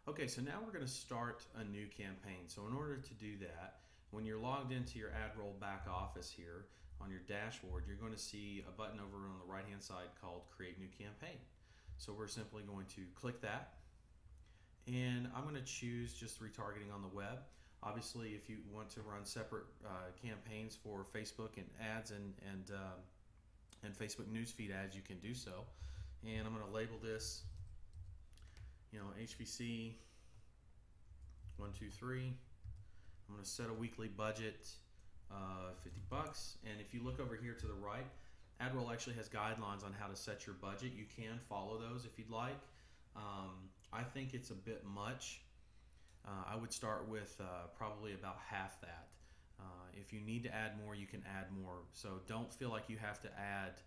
Okay, so now we're going to start a new campaign. So in order to do that, when you're logged into your Adroll back office here on your dashboard, you're going to see a button over on the right hand side called Create New Campaign. So we're simply going to click that, and I'm going to choose just retargeting on the web. Obviously, if you want to run separate campaigns for Facebook and ads and Facebook newsfeed ads, you can do so. And I'm going to label this, HVC 123. I'm going to set a weekly budget of $50. And if you look over here to the right, Adroll actually has guidelines on how to set your budget. You can follow those if you'd like. I think it's a bit much. I would start with probably about half that. If you need to add more, you can add more. So don't feel like you have to add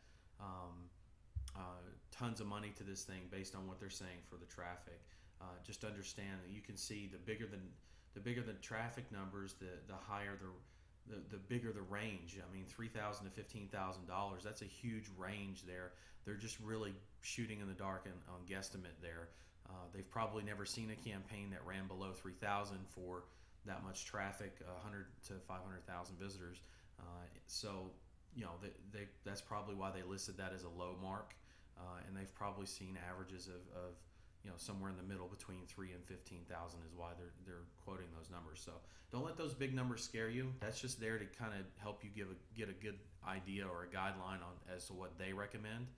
tons of money to this thing based on what they're saying for the traffic. Just understand that you can see the bigger the traffic numbers, the higher the bigger the range. I mean, $3,000 to $15,000. That's a huge range there. They're just really shooting in the dark on guesstimate there. They've probably never seen a campaign that ran below 3,000 for that much traffic, 100 to 500,000 visitors. So that's probably why they listed that as a low mark, and they've probably seen averages of somewhere in the middle between 3 and 15,000 is why they're quoting those numbers. So don't let those big numbers scare you. That's just there to kind of help you get a good idea or a guideline on as to what they recommend.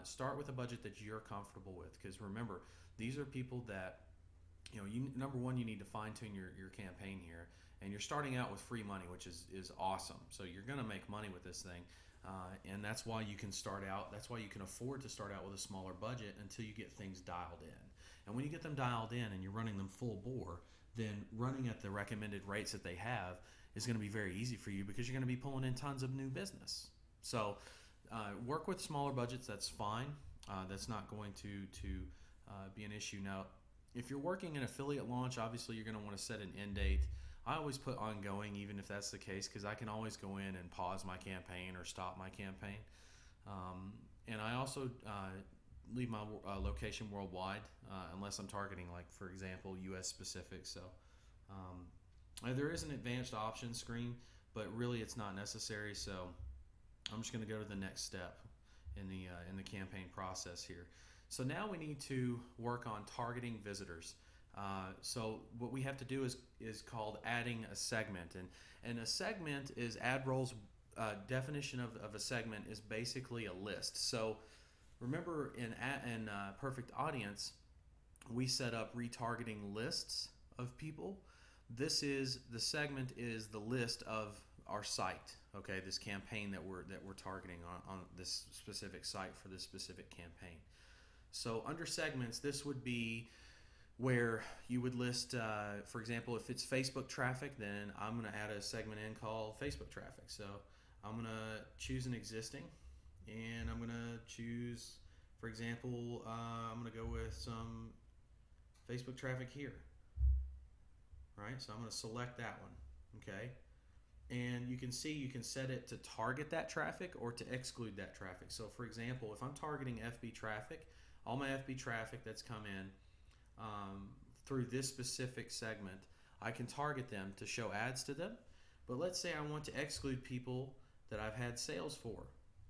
Start with a budget that you're comfortable with, because remember, these are people that number one, you need to fine tune your campaign here, and you're starting out with free money, which is awesome. So you're going to make money with this thing, and that's why you can start out. That's why you can afford to start out with a smaller budget until you get things dialed in. And when you get them dialed in and you're running them full bore, then running at the recommended rates that they have is going to be very easy for you, because you're going to be pulling in tons of new business. So work with smaller budgets. That's fine. That's not going to be an issue. Now, if you're working an affiliate launch, obviously you're going to want to set an end date. I always put ongoing, even if that's the case, because I can always go in and pause my campaign or stop my campaign. And I also leave my location worldwide, unless I'm targeting, like, for example, US specific. So there is an advanced options screen, but really it's not necessary. So I'm just going to go to the next step in the campaign process here. So now we need to work on targeting visitors. So what we have to do is called adding a segment, and a segment is Adroll's definition of a segment is basically a list. So remember, in Perfect Audience, we set up retargeting lists of people. The segment is the list of our site. Okay, this campaign that we're targeting on this specific site for this specific campaign. So under segments, this would be where you would list, for example, if it's Facebook traffic, then I'm going to add a segment in called Facebook traffic. So I'm going to choose an existing, and I'm going to choose, for example, I'm going to go with some Facebook traffic here. Right, so I'm going to select that one. Okay, and you can see you can set it to target that traffic or to exclude that traffic. So for example, if I'm targeting FB traffic, all my FB traffic that's come in through this specific segment, I can target them to show ads to them. But let's say I want to exclude people that I've had sales for.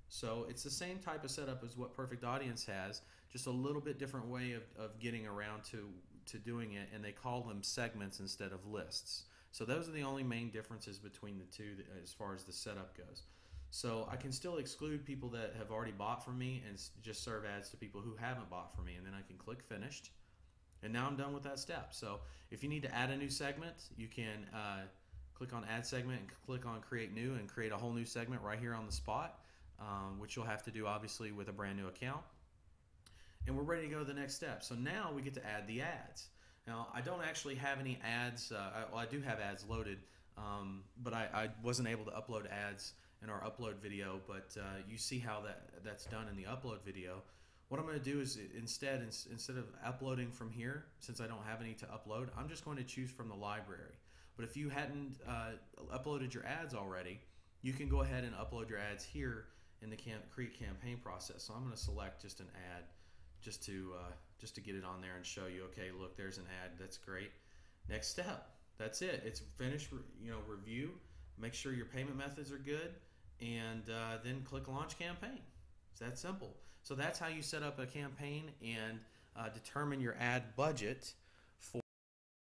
So it's the same type of setup as what Perfect Audience has, just a little bit different way of getting around to doing it, and they call them segments instead of lists. So those are the only main differences between the two as far as the setup goes. So I can still exclude people that have already bought from me and just serve ads to people who haven't bought from me, and then I can click finished, and now I'm done with that step. So if you need to add a new segment, you can click on add segment and click on create new and create a whole new segment right here on the spot, which you'll have to do obviously with a brand new account. And we're ready to go to the next step. So now we get to add the ads. Now, I don't actually have any ads. Well, I do have ads loaded, but I wasn't able to upload ads in our upload video, but you see how that's done in the upload video. What I'm going to do is instead of uploading from here, since I don't have any to upload, I'm just going to choose from the library. But if you hadn't uploaded your ads already, you can go ahead and upload your ads here in the Create Campaign process. So I'm going to select just an ad just to just to get it on there and show you, okay, look, there's an ad. That's great. Next step. That's it. It's finished. Review. Make sure your payment methods are good, and then click Launch Campaign. It's that simple. So that's how you set up a campaign and determine your ad budget